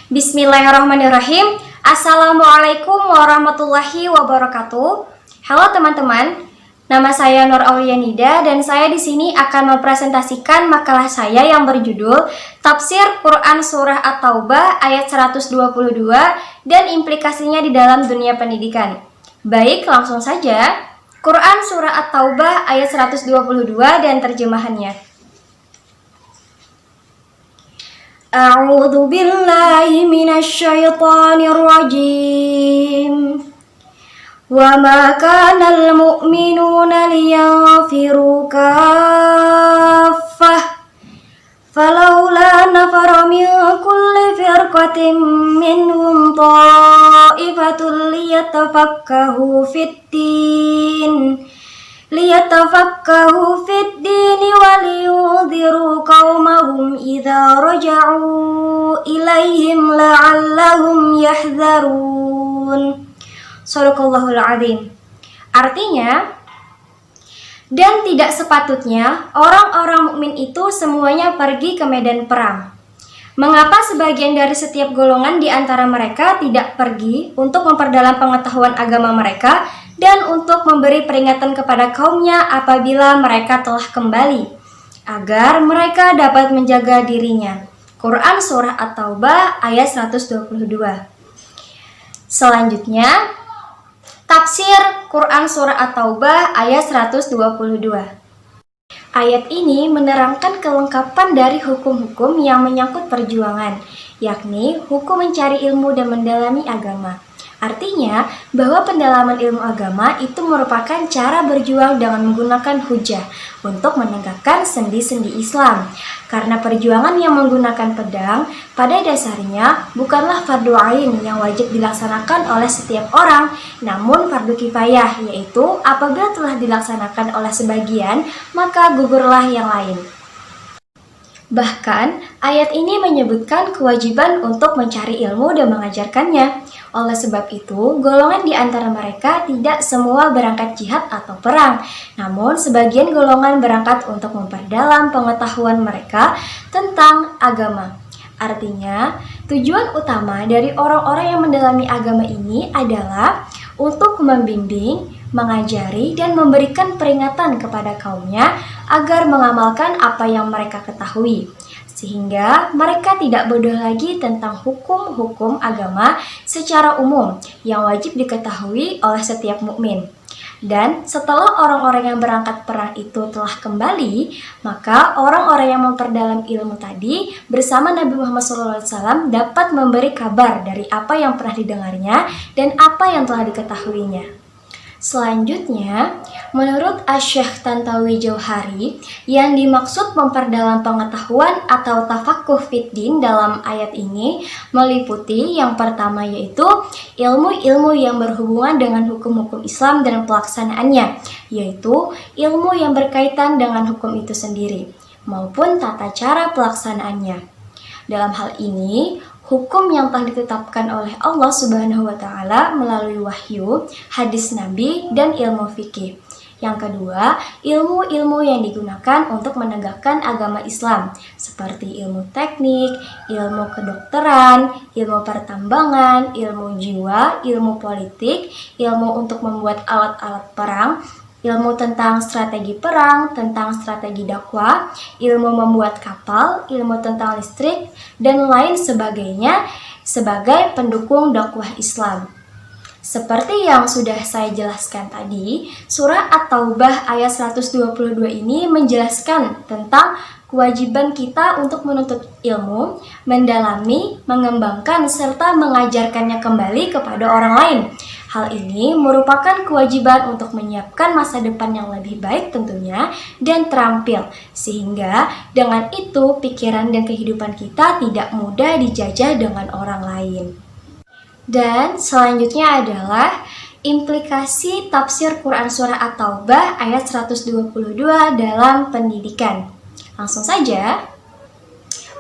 Bismillahirrahmanirrahim. Assalamualaikum warahmatullahi wabarakatuh. Halo teman-teman, nama saya Nur Aulianida dan saya di sini akan mempresentasikan makalah saya yang berjudul Tafsir Quran Surah At-Taubah ayat 122 dan implikasinya di dalam dunia pendidikan. Baik, langsung saja. Quran Surah At-Taubah ayat 122 dan terjemahannya. A'udzu billahi minasyaitonir rajim. Wa ma kanal mu'minuna liyanfiru kaffah falawla nafara min kulli firqatin minhum ta'ifatul liyatafakkahu fid din waliyudhiru qaumahum idza raja'u ilaihim la'allahum yahdzarun. Shadaqallahul adzim. Artinya, dan tidak sepatutnya orang-orang mukmin itu semuanya pergi ke medan perang. Mengapa sebagian dari setiap golongan di antara mereka tidak pergi untuk memperdalam pengetahuan agama mereka dan untuk memberi peringatan kepada kaumnya apabila mereka telah kembali, agar mereka dapat menjaga dirinya. Quran Surah At-Taubah ayat 122. Selanjutnya, Tafsir Quran Surah At-Taubah ayat 122. Ayat ini menerangkan kelengkapan dari hukum-hukum yang menyangkut perjuangan, yakni hukum mencari ilmu dan mendalami agama. Artinya, bahwa pendalaman ilmu agama itu merupakan cara berjuang dengan menggunakan hujah untuk menegakkan sendi-sendi Islam. Karena perjuangan yang menggunakan pedang pada dasarnya bukanlah fardu ain yang wajib dilaksanakan oleh setiap orang, namun fardu kifayah, yaitu apabila telah dilaksanakan oleh sebagian, maka gugurlah yang lain. Bahkan, ayat ini menyebutkan kewajiban untuk mencari ilmu dan mengajarkannya. Oleh sebab itu, golongan di antara mereka tidak semua berangkat jihad atau perang, namun sebagian golongan berangkat untuk memperdalam pengetahuan mereka tentang agama. Artinya, tujuan utama dari orang-orang yang mendalami agama ini adalah untuk membimbing, mengajari, dan memberikan peringatan kepada kaumnya agar mengamalkan apa yang mereka ketahui, sehingga mereka tidak bodoh lagi tentang hukum-hukum agama secara umum yang wajib diketahui oleh setiap mukmin. Dan setelah orang-orang yang berangkat perang itu telah kembali, maka orang-orang yang memperdalam ilmu tadi bersama Nabi Muhammad SAW dapat memberi kabar dari apa yang pernah didengarnya dan apa yang telah diketahuinya. Selanjutnya, menurut Asy-Syaikh Tantawi Jauhari, yang dimaksud memperdalam pengetahuan atau tafaqquh fiddin dalam ayat ini meliputi yang pertama yaitu ilmu-ilmu yang berhubungan dengan hukum-hukum Islam dan pelaksanaannya, yaitu ilmu yang berkaitan dengan hukum itu sendiri, maupun tata cara pelaksanaannya. Dalam hal ini, hukum yang telah ditetapkan oleh Allah Subhanahu wa Ta'ala melalui wahyu, hadis Nabi, dan ilmu fikih. Yang kedua, ilmu-ilmu yang digunakan untuk menegakkan agama Islam, seperti ilmu teknik, ilmu kedokteran, ilmu pertambangan, ilmu jiwa, ilmu politik, ilmu untuk membuat alat-alat perang, ilmu tentang strategi perang, tentang strategi dakwah, ilmu membuat kapal, ilmu tentang listrik, dan lain sebagainya sebagai pendukung dakwah Islam. Seperti yang sudah saya jelaskan tadi, surah At-Taubah ayat 122 ini menjelaskan tentang kewajiban kita untuk menuntut ilmu, mendalami, mengembangkan, serta mengajarkannya kembali kepada orang lain. Hal ini merupakan kewajiban untuk menyiapkan masa depan yang lebih baik tentunya dan terampil, sehingga dengan itu pikiran dan kehidupan kita tidak mudah dijajah dengan orang lain. Dan selanjutnya adalah implikasi tafsir Quran Surah At-Taubah ayat 122 dalam pendidikan. Langsung saja,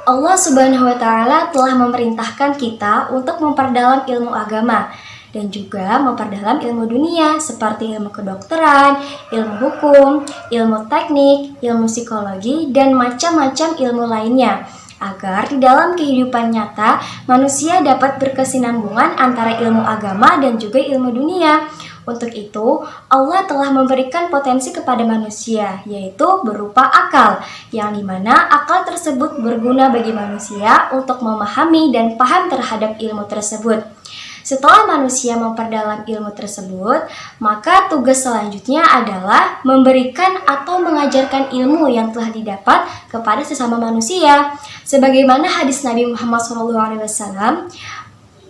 Allah Subhanahu wa Ta'ala telah memerintahkan kita untuk memperdalam ilmu agama dan juga memperdalam ilmu dunia seperti ilmu kedokteran, ilmu hukum, ilmu teknik, ilmu psikologi, dan macam-macam ilmu lainnya agar di dalam kehidupan nyata manusia dapat berkesinambungan antara ilmu agama dan juga ilmu dunia. Untuk itu, Allah telah memberikan potensi kepada manusia, yaitu berupa akal, yang dimana akal tersebut berguna bagi manusia untuk memahami dan paham terhadap ilmu tersebut. Setelah manusia memperdalam ilmu tersebut, maka tugas selanjutnya adalah memberikan atau mengajarkan ilmu yang telah didapat kepada sesama manusia. Sebagaimana hadis Nabi Muhammad SAW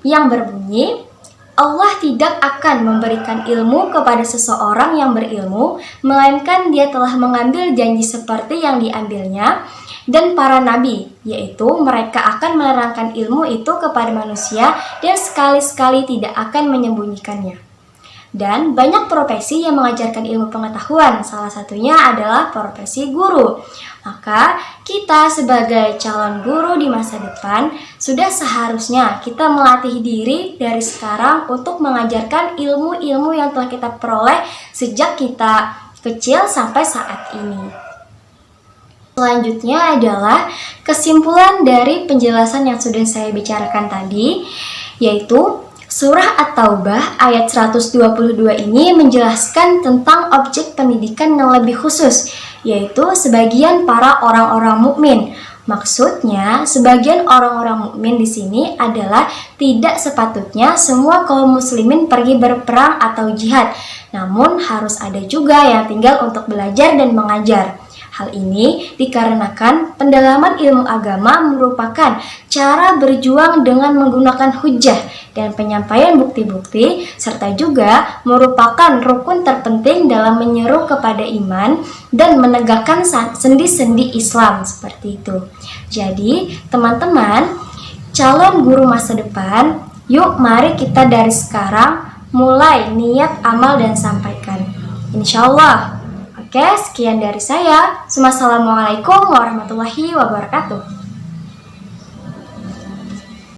yang berbunyi, Allah tidak akan memberikan ilmu kepada seseorang yang berilmu, melainkan dia telah mengambil janji seperti yang diambilnya, dan para nabi, yaitu mereka akan menerangkan ilmu itu kepada manusia dan sekali-sekali tidak akan menyembunyikannya. Dan banyak profesi yang mengajarkan ilmu pengetahuan, salah satunya adalah profesi guru. Maka kita sebagai calon guru di masa depan sudah seharusnya kita melatih diri dari sekarang untuk mengajarkan ilmu-ilmu yang telah kita peroleh sejak kita kecil sampai saat ini. Selanjutnya adalah kesimpulan dari penjelasan yang sudah saya bicarakan tadi, yaitu Surah At-Taubah ayat 122 ini menjelaskan tentang objek pendidikan yang lebih khusus, yaitu sebagian para orang-orang mukmin. Maksudnya, sebagian orang-orang mukmin di sini adalah tidak sepatutnya semua kaum muslimin pergi berperang atau jihad, namun harus ada juga yang tinggal untuk belajar dan mengajar. Hal ini dikarenakan pendalaman ilmu agama merupakan cara berjuang dengan menggunakan hujjah dan penyampaian bukti-bukti, serta juga merupakan rukun terpenting dalam menyeru kepada iman dan menegakkan sendi-sendi Islam seperti itu. Jadi, teman-teman, calon guru masa depan, yuk mari kita dari sekarang mulai niat, amal, dan sampaikan. Insya Allah. Oke, sekian dari saya. Wassalamualaikum warahmatullahi wabarakatuh.